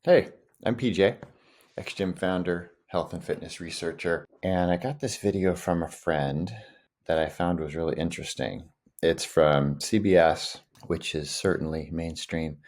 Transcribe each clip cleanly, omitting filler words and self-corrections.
Hey, I'm PJ, ex-gym founder, health and fitness researcher, and I got this video from a friend that I found was really interesting. It's from CBS, which is certainly mainstream,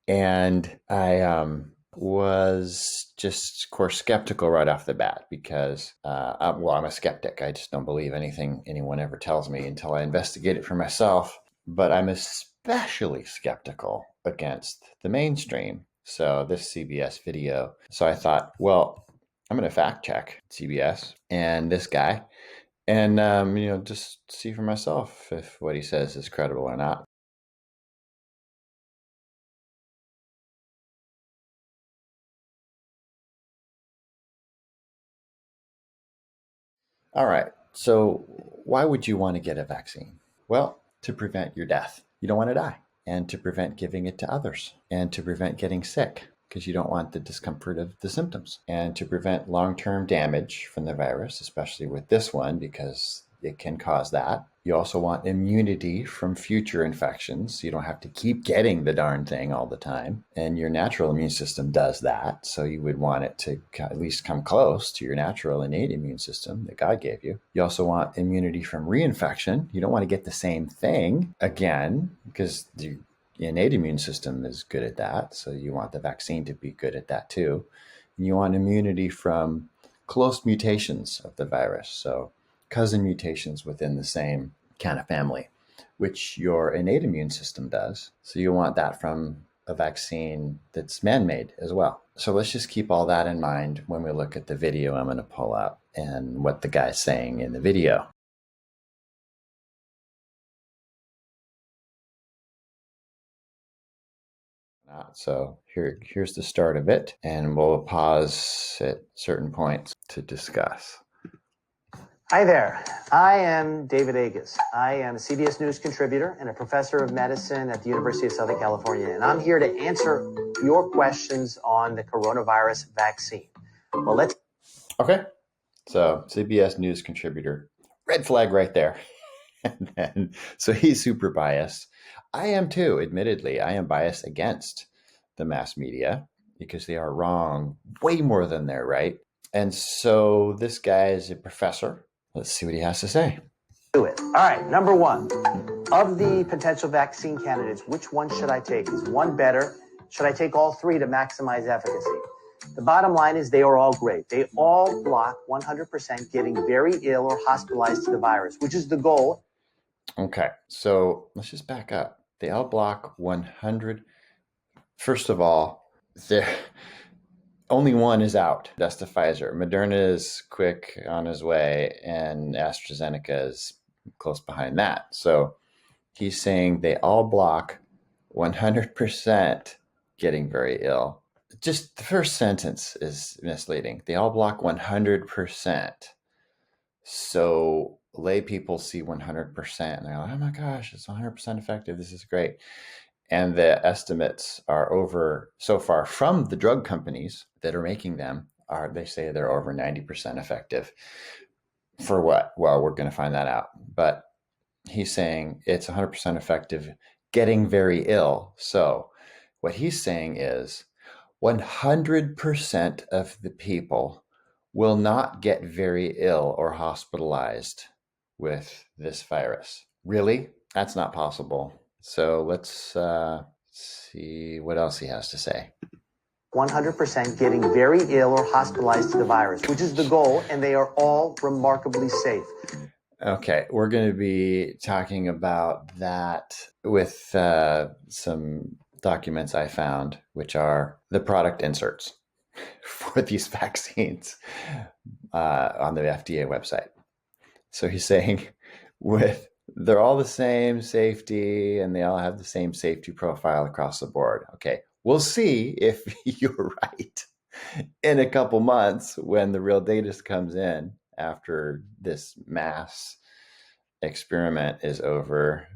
and I was just, of course, skeptical right off the bat because, I'm a skeptic. I just don't believe anything anyone ever tells me until I investigate it for myself. But I'm especially skeptical against the mainstream. So this CBS video. So I thought, well, I'm going to fact check CBS and this guy, and just see for myself if what he says is credible or not. All right. So, why would you want to get a vaccine? Well, to prevent your death. You don't want to die, and to prevent giving it to others, and to prevent getting sick because you don't want the discomfort of the symptoms, and to prevent long term damage from the virus, especially with this one because it can cause that. You also want immunity from future infections. So you don't have to keep getting the darn thing all the time. And your natural immune system does that. So you would want it to at least come close to your natural innate immune system that God gave you. You also want immunity from reinfection. You don't want to get the same thing again because the innate immune system is good at that. So you want the vaccine to be good at that too. And you want immunity from close mutations of the virus. So cousin mutations within the same kind of family, which your innate immune system does. So you want that from a vaccine that's man-made as well. So let's just keep all that in mind when we look at the video I'm going to pull up and what the guy's saying in the video. So here's the start of it, and we'll pause at certain points to discuss. Hi there. I am David Agus. I am a CBS News contributor and a professor of medicine at the University of Southern California, and I'm here to answer your questions on the coronavirus vaccine. Well, let's... Okay. So CBS News contributor, red flag right there. And then, so he's super biased. I am too, admittedly. I am biased against the mass media because they are wrong way more than they're right. And so this guy is a professor. Let's see what he has to say. Do it. All right, number one. Of the potential vaccine candidates, which one should I take? Is one better? Should I take all three to maximize efficacy? The bottom line is they are all great. They all block 100% getting very ill or hospitalized to the virus, which is the goal. Okay, so let's just back up. They all block 100. First of all, only one is out. That's the Pfizer. Moderna is quick on his way, and AstraZeneca is close behind that. So he's saying they all block 100% getting very ill. Just the first sentence is misleading. They all block 100%. So lay people see 100% and they're like, oh my gosh, it's 100% effective. This is great. And the estimates are over so far from the drug companies that are making them they say they're over 90% effective. For what? Well, we're going to find that out. But he's saying it's 100% effective getting very ill. So what he's saying is 100% of the people will not get very ill or hospitalized with this virus. Really? That's not possible. So let's see what else he has to say. 100% getting very ill or hospitalized to the virus, which is the goal, and they are all remarkably safe. Okay, we're going to be talking about that with some documents I found, which are the product inserts for these vaccines on the FDA website. So he's saying they're all the same safety and they all have the same safety profile across the board. Okay, we'll see if you're right in a couple months when the real data comes in after this mass experiment is over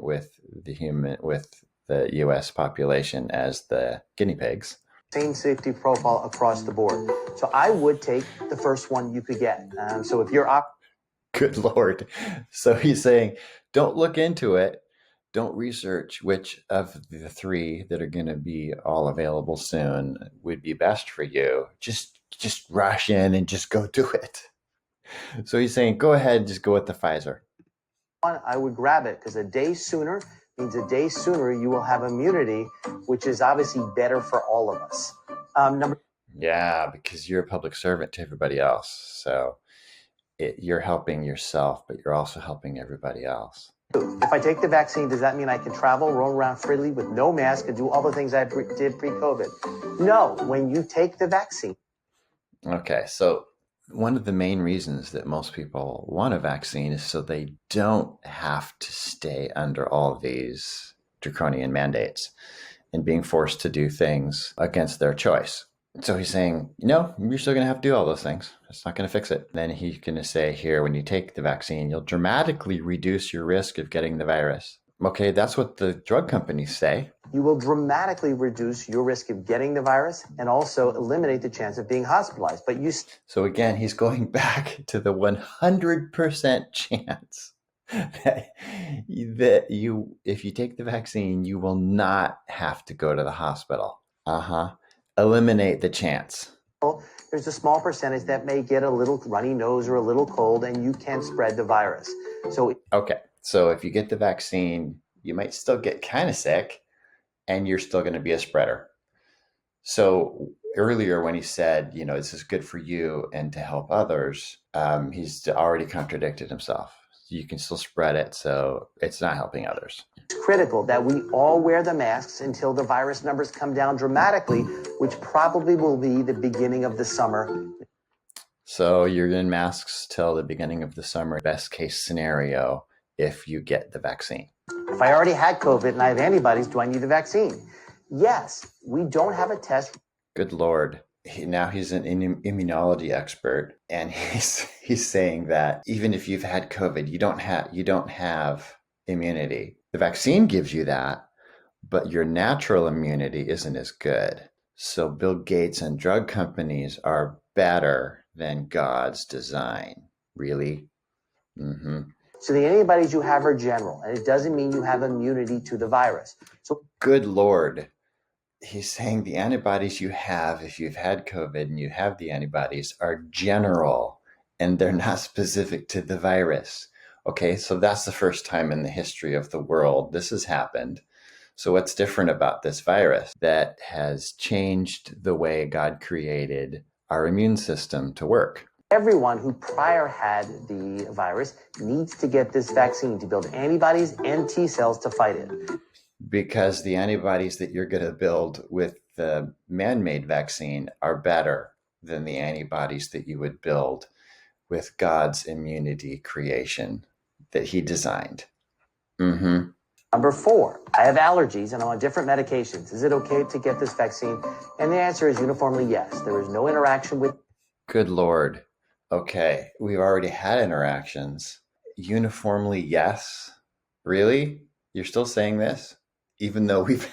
with the U.S. population as the guinea pigs. Same safety profile across the board. So I would take the first one you could get. So if you're Good Lord. So he's saying, don't look into it. don't research which of the three that are going to be all available soon would be best for you. Just rush in and just go do it. So he's saying, go ahead, just go with the Pfizer. I would grab it because a day sooner means a day sooner you will have immunity, which is obviously better for all of us. Yeah, because you're a public servant to everybody else. So you're helping yourself, but you're also helping everybody else. If I take the vaccine, does that mean I can travel, roam around freely with no mask and do all the things I did pre-COVID? No, when you take the vaccine. Okay, so one of the main reasons that most people want a vaccine is so they don't have to stay under all these draconian mandates and being forced to do things against their choice. So he's saying, no, you're still going to have to do all those things. It's not going to fix it. Then he's going to say here, when you take the vaccine, you'll dramatically reduce your risk of getting the virus. Okay, that's what the drug companies say. You will dramatically reduce your risk of getting the virus and also eliminate the chance of being hospitalized. But so again, he's going back to the 100% chance that you, if you take the vaccine, you will not have to go to the hospital. Eliminate the chance. There's a small percentage that may get a little runny nose or a little cold, and you can spread the virus. Okay, so if you get the vaccine, you might still get kind of sick, and you're still going to be a spreader. So earlier when he said, this is good for you and to help others, he's already contradicted himself. You can still spread it, so it's not helping others. It's critical that we all wear the masks until the virus numbers come down dramatically, which probably will be the beginning of the summer. So you're in masks till the beginning of the summer, best case scenario, if you get the vaccine. If I already had COVID and I have antibodies, do I need the vaccine? Yes, we don't have a test. Good Lord. Now he's an immunology expert, and he's saying that even if you've had COVID, you don't have immunity. The vaccine gives you that, but your natural immunity isn't as good. So Bill Gates and drug companies are better than God's design. Really? So the antibodies you have are general, and it doesn't mean you have immunity to the virus. So good Lord. He's saying the antibodies you have, if you've had COVID and you have the antibodies, are general and they're not specific to the virus. Okay, so that's the first time in the history of the world this has happened. So what's different about this virus that has changed the way God created our immune system to work? Everyone who prior had the virus needs to get this vaccine to build antibodies and T cells to fight it. Because the antibodies that you're going to build with the man-made vaccine are better than the antibodies that you would build with God's immunity creation that he designed. Number 4, I have allergies and I'm on different medications. Is it okay to get this vaccine? And the answer is uniformly yes. There is no interaction with... Good Lord. Okay, we've already had interactions. Uniformly yes? Really? You're still saying this? Even though we've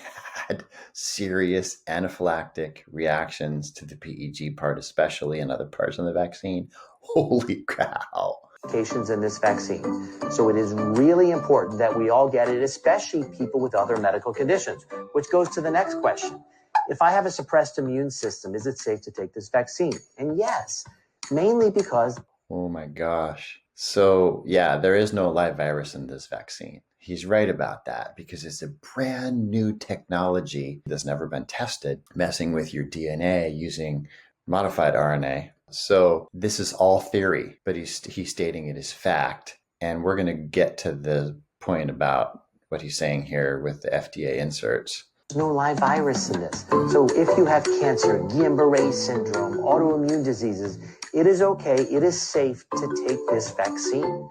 had serious anaphylactic reactions to the PEG part, especially in other parts of the vaccine. Holy cow. In this vaccine. So it is really important that we all get it, especially people with other medical conditions, which goes to the next question. If I have a suppressed immune system, is it safe to take this vaccine? And yes, mainly because... Oh my gosh. So yeah, there is no live virus in this vaccine. He's right about that because it's a brand new technology that's never been tested, messing with your DNA using modified RNA. So this is all theory, but he's stating it as fact. And we're going to get to the point about what he's saying here with the FDA inserts. There's no live virus in this. So if you have cancer, Guillain-Barré syndrome, autoimmune diseases, it is okay. It is safe to take this vaccine.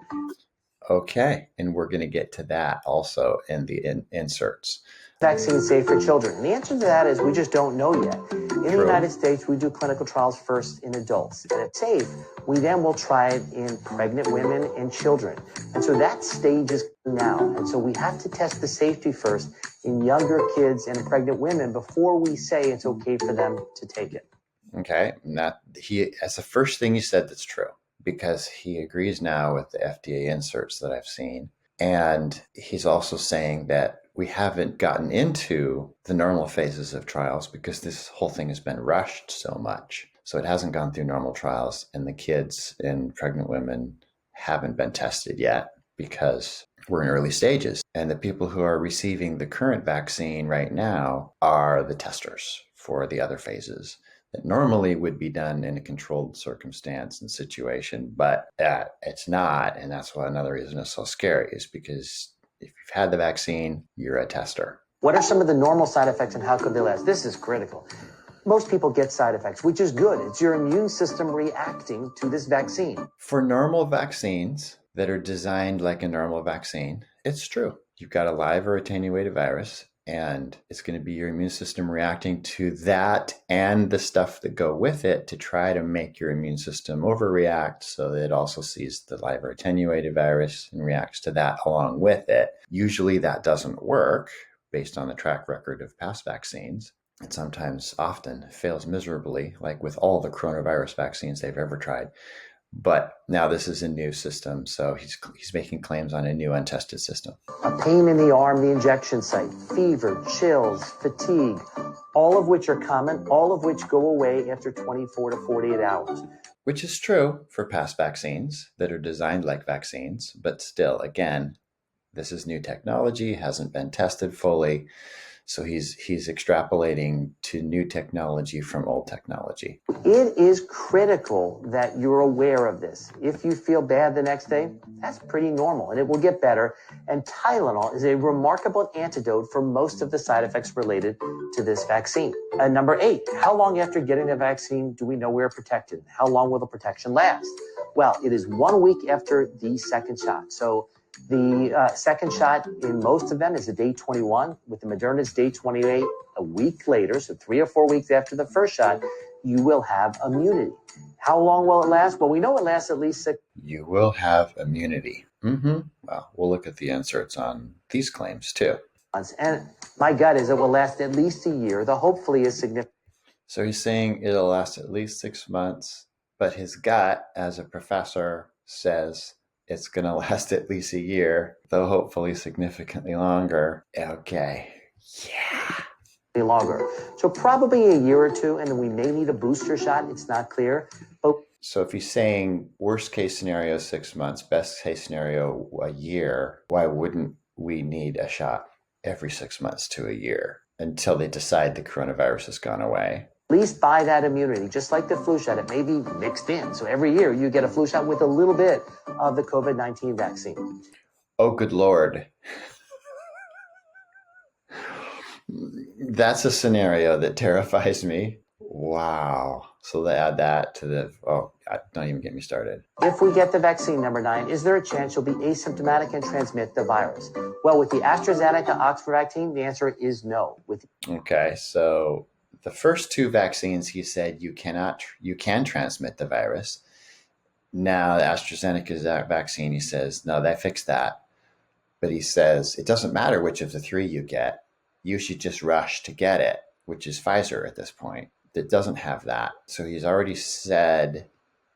Okay, and we're going to get to that also in the inserts. Vaccine safe for children? And the answer to that is we just don't know yet. In the United States, we do clinical trials first in adults. And it's safe. We then will try it in pregnant women and children. And so that stage is now. And so we have to test the safety first in younger kids and pregnant women before we say it's okay for them to take it. Okay, that's the first thing you said that's true, because he agrees now with the FDA inserts that I've seen. And he's also saying that we haven't gotten into the normal phases of trials because this whole thing has been rushed so much. So it hasn't gone through normal trials, and the kids and pregnant women haven't been tested yet because we're in early stages. And the people who are receiving the current vaccine right now are the testers for the other phases that normally would be done in a controlled circumstance and situation, but it's not. And that's why another reason it's so scary is because if you've had the vaccine, you're a tester. What are some of the normal side effects and how could they last? This is critical. Most people get side effects, which is good. It's your immune system reacting to this vaccine. For normal vaccines that are designed like a normal vaccine, it's true. You've got a live or attenuated virus, and it's going to be your immune system reacting to that and the stuff that go with it to try to make your immune system overreact so that it also sees the live or attenuated virus and reacts to that along with it. Usually that doesn't work based on the track record of past vaccines. It sometimes often fails miserably, like with all the coronavirus vaccines they've ever tried. But now this is a new system, so he's making claims on a new untested system. A pain in the arm, the injection site, fever, chills, fatigue, all of which are common, all of which go away after 24 to 48 hours. Which is true for past vaccines that are designed like vaccines, but still, again, this is new technology, hasn't been tested fully. So he's extrapolating to new technology from old technology. It is critical that you're aware of this. If you feel bad the next day, that's pretty normal and it will get better. And Tylenol is a remarkable antidote for most of the side effects related to this vaccine. Number 8, how long after getting the vaccine do we know we're protected? How long will the protection last? Well, it is 1 week after the second shot. So the second shot in most of them is at day 21. With the Moderna, it's day 28. A week later, so 3 or 4 weeks after the first shot, you will have immunity. How long will it last? Well, we know it lasts at least 6. You will have immunity. Well, we'll look at the inserts on these claims too. Months. And my gut is it will last at least a year. The hopefully is significant. So he's saying it'll last at least 6 months, but his gut, as a professor, says it's going to last at least a year, though hopefully significantly longer. Okay. Yeah. Longer. So probably a year or two, and then we may need a booster shot. It's not clear. But so if he's saying worst case scenario 6 months, best case scenario a year, why wouldn't we need a shot every 6 months to a year until they decide the coronavirus has gone away? At least buy that immunity, just like the flu shot. It may be mixed in. So every year you get a flu shot with a little bit of the COVID-19 vaccine. Oh, good Lord. That's a scenario that terrifies me. Wow. So they add that to the, don't even get me started. If we get the vaccine, number 9, is there a chance you'll be asymptomatic and transmit the virus? Well, with the AstraZeneca Oxford vaccine, the answer is no. Okay, so the first 2 vaccines, he said you can transmit the virus. Now, the AstraZeneca's vaccine, he says, no, they fixed that. But he says it doesn't matter which of the 3 you get. You should just rush to get it, which is Pfizer at this point. That doesn't have that. So he's already said,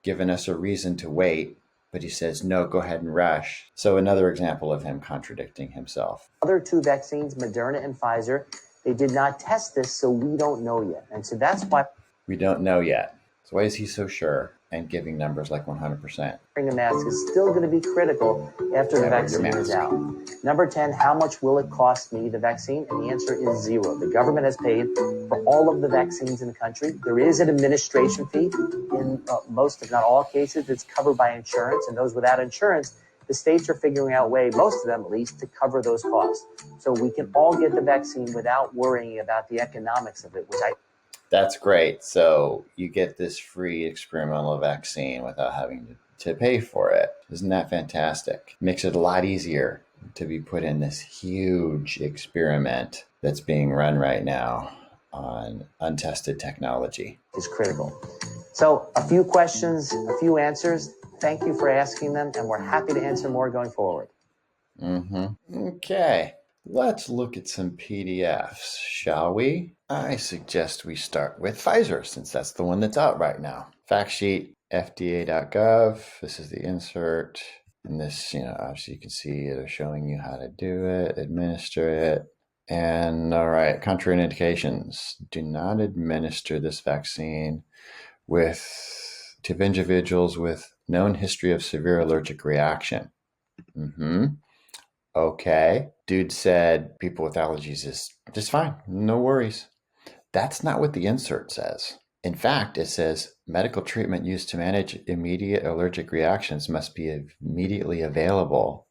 given us a reason to wait, but he says, no, go ahead and rush. So another example of him contradicting himself. Other 2 vaccines, Moderna and Pfizer, they did not test this, so we don't know yet. And so that's why we don't know yet. So why is he so sure and giving numbers like 100%? Wearing a mask is still going to be critical after the vaccine is out. Number 10, how much will it cost me, the vaccine? And the answer is 0. The government has paid for all of the vaccines in the country. There is an administration fee in most, if not all cases, that's covered by insurance. And those without insurance, the states are figuring out a way, most of them at least, to cover those costs. So we can all get the vaccine without worrying about the economics of it, That's great. So you get this free experimental vaccine without having to pay for it. Isn't that fantastic? Makes it a lot easier to be put in this huge experiment that's being run right now on untested technology. Is critical. So a few questions, a few answers. Thank you for asking them, and we're happy to answer more going forward. Okay. Let's look at some PDFs, shall we? I suggest we start with Pfizer, since that's the one that's out right now. Fact sheet, fda.gov. This is the insert. And this, obviously you can see they're showing you how to do it, administer it. And all right, contraindications. Do not administer this vaccine to individuals with known history of severe allergic reaction. Okay. Dude said people with allergies is just fine. No worries. That's not what the insert says. In fact, it says medical treatment used to manage immediate allergic reactions must be immediately available.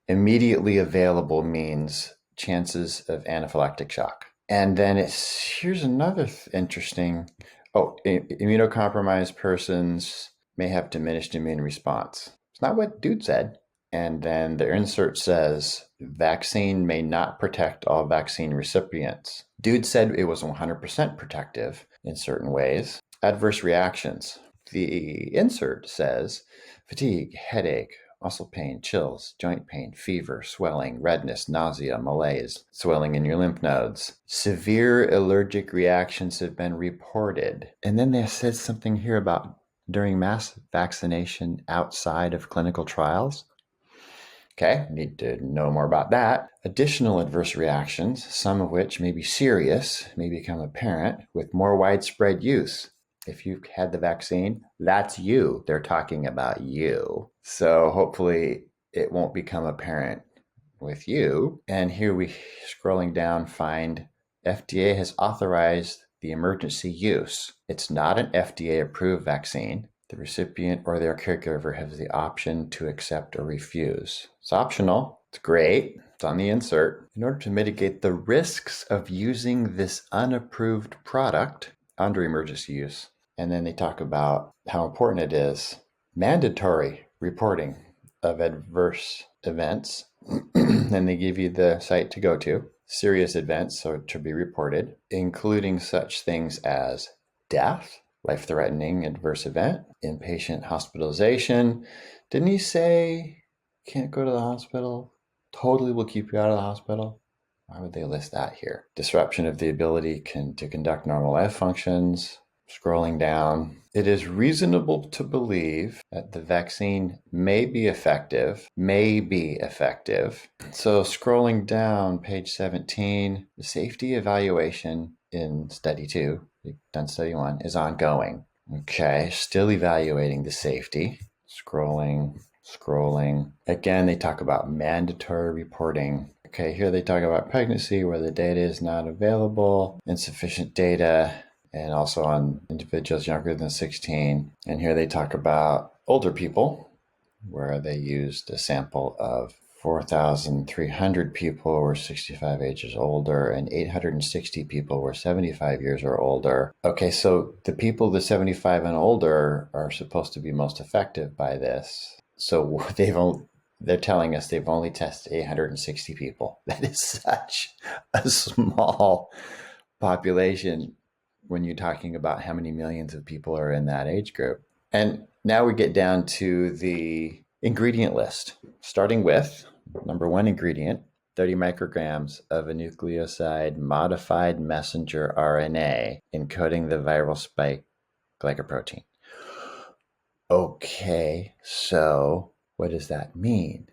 Immediately available means chances of anaphylactic shock. And then here's another interesting. Immunocompromised persons may have diminished immune response. It's not what dude said. And then the insert says vaccine may not protect all vaccine recipients. Dude said it was 100% protective in certain ways. Adverse reactions. The insert says fatigue, headache, muscle pain, chills, joint pain, fever, swelling, redness, nausea, malaise, swelling in your lymph nodes. Severe allergic reactions have been reported. And then there says something here about during mass vaccination outside of clinical trials. Okay, need to know more about that. Additional adverse reactions, some of which may be serious, may become apparent with more widespread use. If you've had the vaccine, that's you. They're talking about you. So hopefully it won't become apparent with you. And here we, scrolling down, find FDA has authorized the emergency use. It's not an FDA approved vaccine. The recipient or their caregiver has the option to accept or refuse. It's optional. It's great. It's on the insert. In order to mitigate the risks of using this unapproved product under emergency use. And then they talk about how important it is. Mandatory reporting of adverse events. And they give you the site to go to. Serious events, so to be reported, including such things as death, life-threatening adverse event, inpatient hospitalization. Didn't he say can't go to the hospital? Totally will keep you out of the hospital? Why would they list that here? Disruption of the ability to conduct normal life functions. Scrolling down, it is reasonable to believe that the vaccine may be effective. So scrolling down, page 17, the safety evaluation in study 2, we've done study 1, is ongoing. Okay, still evaluating the safety. Scrolling. Again, they talk about mandatory reporting. Okay, here they talk about pregnancy where the data is not available, insufficient data, and also on individuals younger than 16. And here they talk about older people, where they used a sample of 4,300 people were 65 ages older and 860 people were 75 years or older. Okay, so the people the 75 and older are supposed to be most effective by this. So they're telling us they've only tested 860 people. That is such a small population when you're talking about how many millions of people are in that age group. And now we get down to the ingredient list, starting with number 1 ingredient, 30 micrograms of a nucleoside modified messenger RNA encoding the viral spike glycoprotein. Okay, so what does that mean?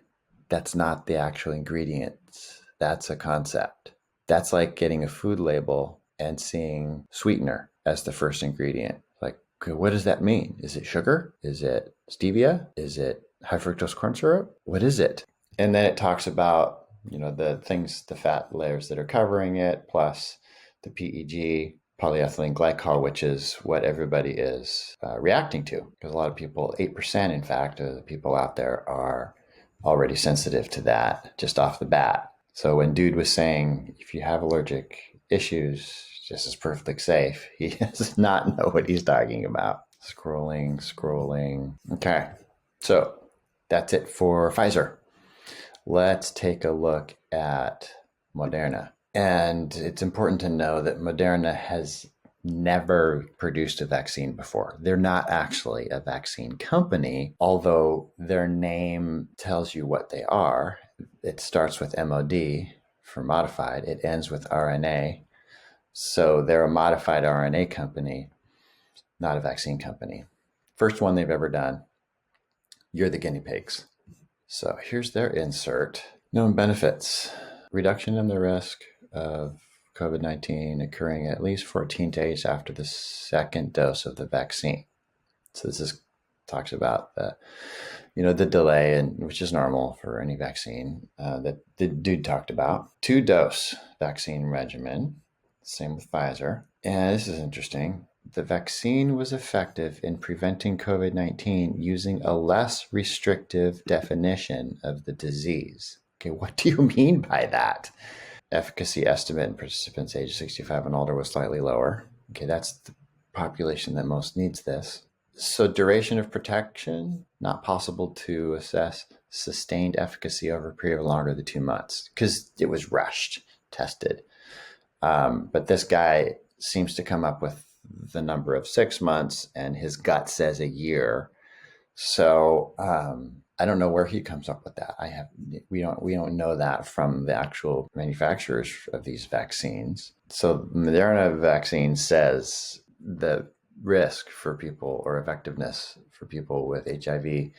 That's not the actual ingredients. That's a concept. That's like getting a food label and seeing sweetener as the first ingredient. Like, okay, what does that mean? Is it sugar? Is it stevia? Is it high fructose corn syrup? What is it? And then it talks about, the things, the fat layers that are covering it, plus the PEG, polyethylene glycol, which is what everybody is reacting to. Because a lot of people, 8% in fact, of the people out there are already sensitive to that just off the bat. So when dude was saying, if you have allergic issues, this is perfectly safe, he does not know what he's talking about. Scrolling. Okay, so that's it for Pfizer. Let's take a look at Moderna. And it's important to know that Moderna has never produced a vaccine before. They're not actually a vaccine company, although their name tells you what they are. It starts with MOD for modified. It ends with RNA. So they're a modified RNA company, not a vaccine company. First one they've ever done. You're the guinea pigs. So here's their insert. Known benefits: reduction in the risk of COVID-19 occurring at least 14 days after the second dose of the vaccine. So talks about the delay, and which is normal for any vaccine that the dude talked about. 2-dose vaccine regimen, same with Pfizer. And this is interesting. The vaccine was effective in preventing COVID-19 using a less restrictive definition of the disease. Okay, what do you mean by that? Efficacy estimate in participants age 65 and older was slightly lower. Okay, that's the population that most needs this. So duration of protection, not possible to assess sustained efficacy over a period of longer than 2 months because it was rushed, tested. But this guy seems to come up with the number of 6 months, and his gut says a year. So I don't know where he comes up with that. We don't know that from the actual manufacturers of these vaccines. So Moderna vaccine says the risk for people, or effectiveness for people with HIV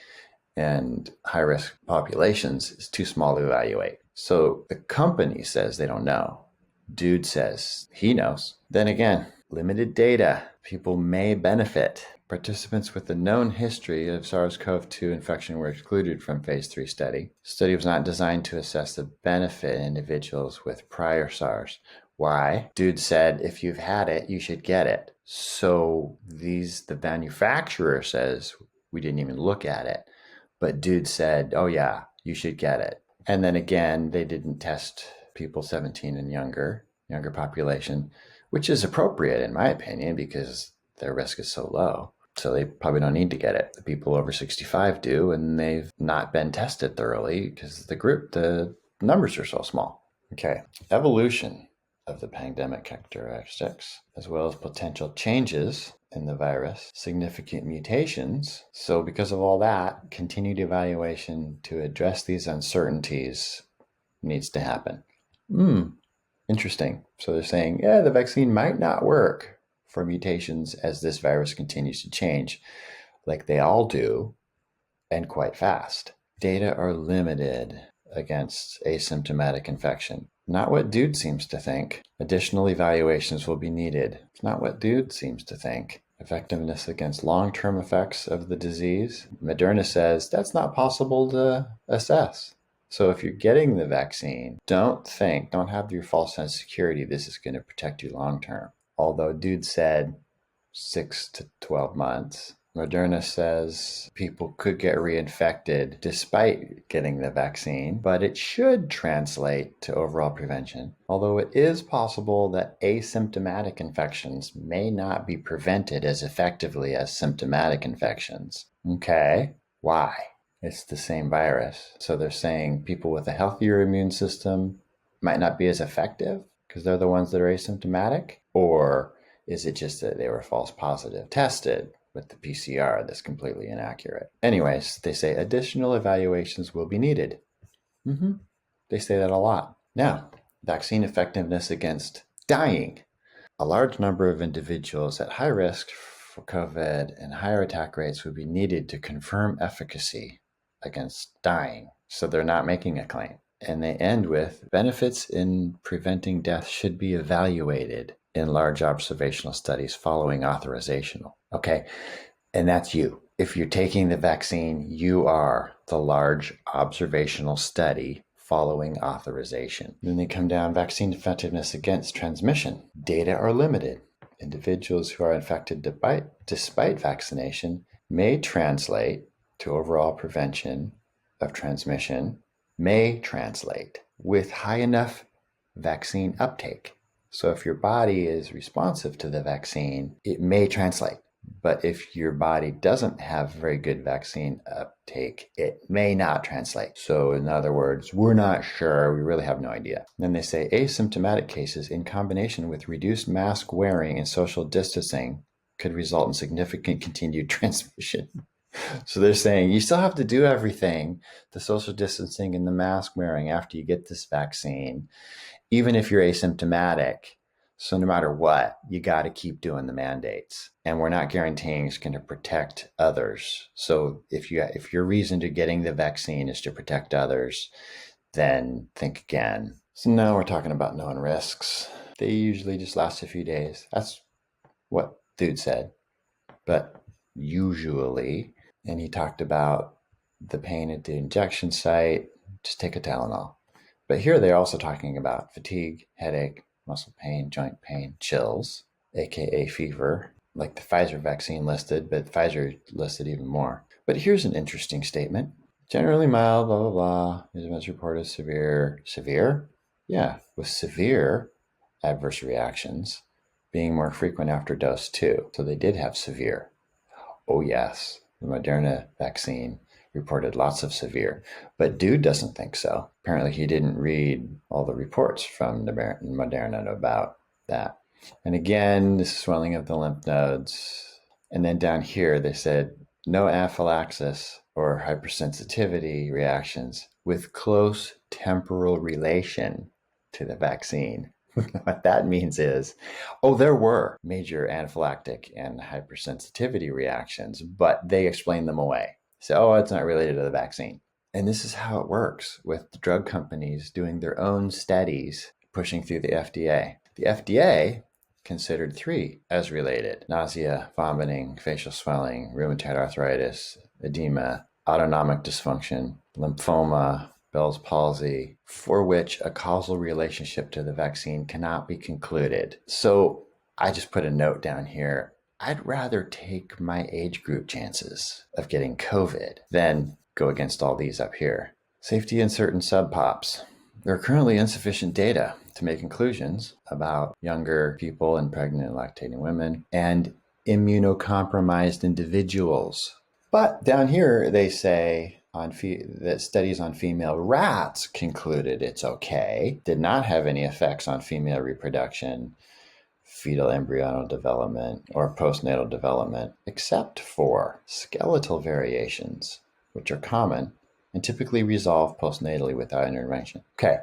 and high risk populations, is too small to evaluate. So the company says they don't know. Dude says he knows. Then again, limited data. People may benefit. Participants with a known history of SARS-CoV-2 infection were excluded from phase 3 study. Study was not designed to assess the benefit in individuals with prior SARS. Why? Dude said, if you've had it, you should get it. So the manufacturer says, we didn't even look at it. But dude said, oh yeah, you should get it. And then again, they didn't test people 17 and younger population, which is appropriate in my opinion because their risk is so low. So they probably don't need to get it. The people over 65 do, and they've not been tested thoroughly because the numbers are so small. Okay, evolution of the pandemic characteristics, as well as potential changes in the virus, significant mutations. So because of all that, continued evaluation to address these uncertainties needs to happen. Interesting. So they're saying, the vaccine might not work for mutations as this virus continues to change, like they all do, and quite fast. Data are limited against asymptomatic infection. Not what dude seems to think. Additional evaluations will be needed. It's not what dude seems to think. Effectiveness against long-term effects of the disease. Moderna says that's not possible to assess. So if you're getting the vaccine, don't have your false sense of security this is going to protect you long-term. Although dude said 6 to 12 months, Moderna says people could get reinfected despite getting the vaccine, but it should translate to overall prevention. Although it is possible that asymptomatic infections may not be prevented as effectively as symptomatic infections. Okay, why? It's the same virus. So they're saying people with a healthier immune system might not be as effective because they're the ones that are asymptomatic? Or is it just that they were false positive tested with the PCR that's completely inaccurate? Anyways, they say additional evaluations will be needed. They say that a lot. Now, vaccine effectiveness against dying. A large number of individuals at high risk for COVID and higher attack rates would be needed to confirm efficacy against dying. So they're not making a claim. And they end with benefits in preventing death should be evaluated in large observational studies following authorization. Okay, and that's you. If you're taking the vaccine, you are the large observational study following authorization. Then they come down, vaccine effectiveness against transmission. Data are limited. Individuals who are infected despite vaccination may translate to overall prevention of transmission, may translate with high enough vaccine uptake. So if your body is responsive to the vaccine, it may translate. But if your body doesn't have very good vaccine uptake, it may not translate. So in other words, we're not sure. We really have no idea. Then they say asymptomatic cases in combination with reduced mask wearing and social distancing could result in significant continued transmission. So they're saying you still have to do everything, the social distancing and the mask wearing after you get this vaccine, even if you're asymptomatic. So no matter what, you got to keep doing the mandates. And we're not guaranteeing it's going to protect others. So if your reason to getting the vaccine is to protect others, then think again. So now we're talking about known risks. They usually just last a few days. That's what dude said. But usually, and he talked about the pain at the injection site, just take a Tylenol. But here they're also talking about fatigue, headache, muscle pain, joint pain, chills, aka fever, like the Pfizer vaccine listed, but Pfizer listed even more. But here's an interesting statement. Generally mild, blah, blah, blah. These events reported severe. Severe? Yeah, with severe adverse reactions being more frequent after dose 2. So they did have severe. Oh, yes. The Moderna vaccine reported lots of severe, but dude doesn't think so. Apparently he didn't read all the reports from Moderna about that. And again, this swelling of the lymph nodes. And then down here, they said no anaphylaxis or hypersensitivity reactions with close temporal relation to the vaccine. What that means is, there were major anaphylactic and hypersensitivity reactions, but they explained them away. So, it's not related to the vaccine. And this is how it works with the drug companies doing their own studies pushing through the FDA. The FDA considered 3 as related: nausea, vomiting, facial swelling, rheumatoid arthritis, edema, autonomic dysfunction, lymphoma, Bell's palsy, for which a causal relationship to the vaccine cannot be concluded. So I just put a note down here. I'd rather take my age group chances of getting COVID than go against all these up here. Safety in certain subpops. There are currently insufficient data to make conclusions about younger people and pregnant and lactating women and immunocompromised individuals. But down here they say that studies on female rats concluded it's okay, did not have any effects on female reproduction, fetal embryonal development, or postnatal development, except for skeletal variations, which are common and typically resolve postnatally without intervention. Okay,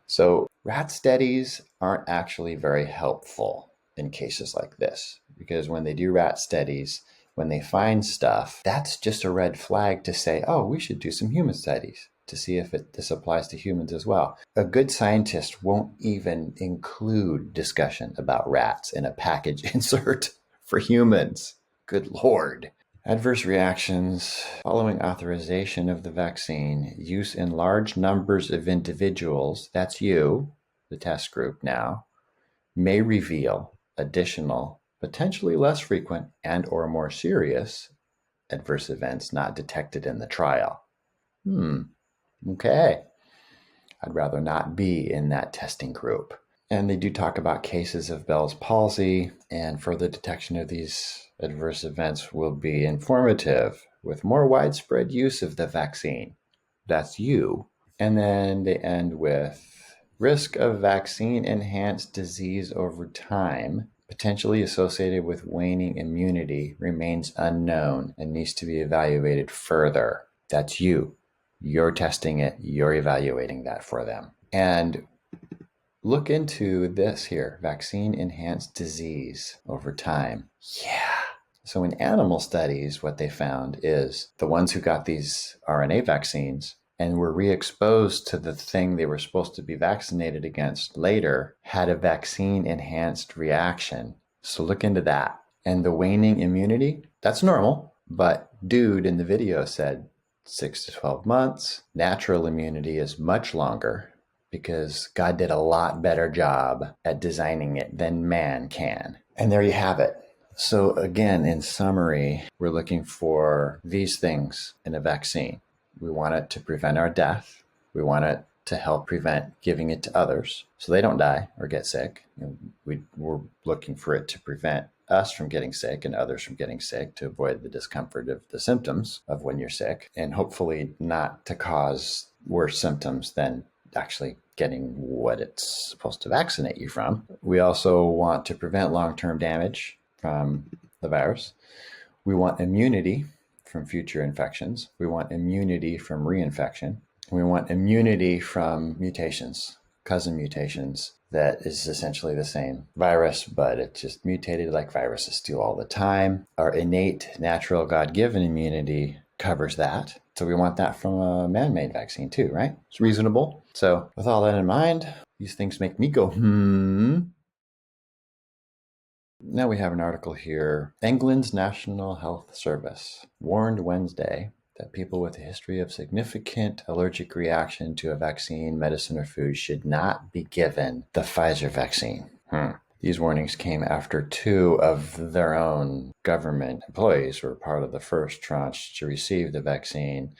so rat studies aren't actually very helpful in cases like this, because when they do rat studies, when they find stuff, that's just a red flag to say, we should do some human studies to see if this applies to humans as well. A good scientist won't even include discussion about rats in a package insert for humans. Good Lord. Adverse reactions following authorization of the vaccine, use in large numbers of individuals, that's you, the test group now, may reveal additional, potentially less frequent and or more serious adverse events not detected in the trial. Okay. I'd rather not be in that testing group. And they do talk about cases of Bell's palsy, and further detection of these adverse events will be informative with more widespread use of the vaccine. That's you. And then they end with risk of vaccine-enhanced disease over time, potentially associated with waning immunity, remains unknown and needs to be evaluated further. That's you. You're testing it. You're evaluating that for them. And look into this here, vaccine-enhanced disease over time. Yeah. So in animal studies, what they found is the ones who got these RNA vaccines and were re-exposed to the thing they were supposed to be vaccinated against later had a vaccine-enhanced reaction. So look into that. And the waning immunity, that's normal. But dude in the video said 6 to 12 months. Natural immunity is much longer because God did a lot better job at designing it than man can. And there you have it. So again, in summary, we're looking for these things in a vaccine. We want it to prevent our death. We want it to help prevent giving it to others so they don't die or get sick. We're looking for it to prevent us from getting sick and others from getting sick, to avoid the discomfort of the symptoms of when you're sick, and hopefully not to cause worse symptoms than actually getting what it's supposed to vaccinate you from. We also want to prevent long-term damage from the virus. We want immunity from future infections. We want immunity from reinfection. We want immunity from mutations. cousin mutations that is essentially the same virus, but it's just mutated like viruses do all the time. Our innate, natural, God-given immunity covers that. So we want that from a man-made vaccine too, right? It's reasonable. So with all that in mind, these things make me go, Now we have an article here. England's National Health Service warned Wednesday that people with a history of significant allergic reaction to a vaccine, medicine, or food should not be given the Pfizer vaccine. These warnings came after 2 of their own government employees were part of the first tranche to receive the vaccine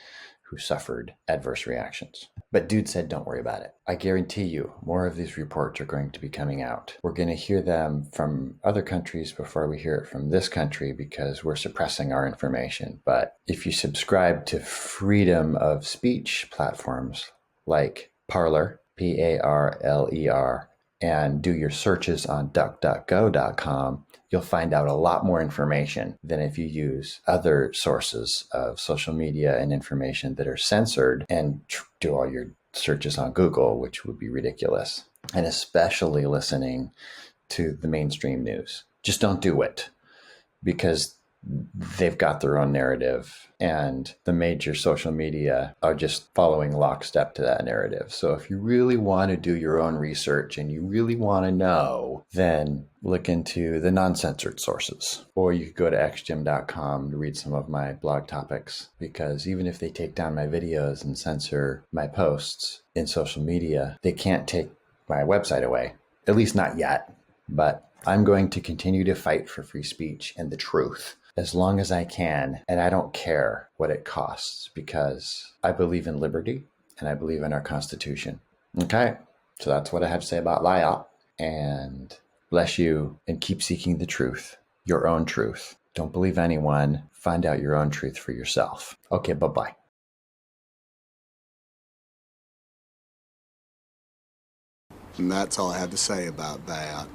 who suffered adverse reactions. But dude said, don't worry about it. I guarantee you more of these reports are going to be coming out. We're going to hear them from other countries before we hear it from this country because we're suppressing our information. But if you subscribe to freedom of speech platforms like Parler, Parler, and do your searches on duckduckgo.com, you'll find out a lot more information than if you use other sources of social media and information that are censored and do all your searches on Google, which would be ridiculous. And especially listening to the mainstream news. Just don't do it because they've got their own narrative and the major social media are just following lockstep to that narrative. So if you really want to do your own research and you really want to know, then look into the non-censored sources. Or you could go to xgym.com to read some of my blog topics, because even if they take down my videos and censor my posts in social media, they can't take my website away, at least not yet. But I'm going to continue to fight for free speech and the truth as long as I can, and I don't care what it costs because I believe in liberty and I believe in our Constitution. Okay, so that's what I have to say about LIOP, and bless you and keep seeking the truth, your own truth. Don't believe anyone. Find out your own truth for yourself. Okay, bye-bye. And that's all I have to say about that.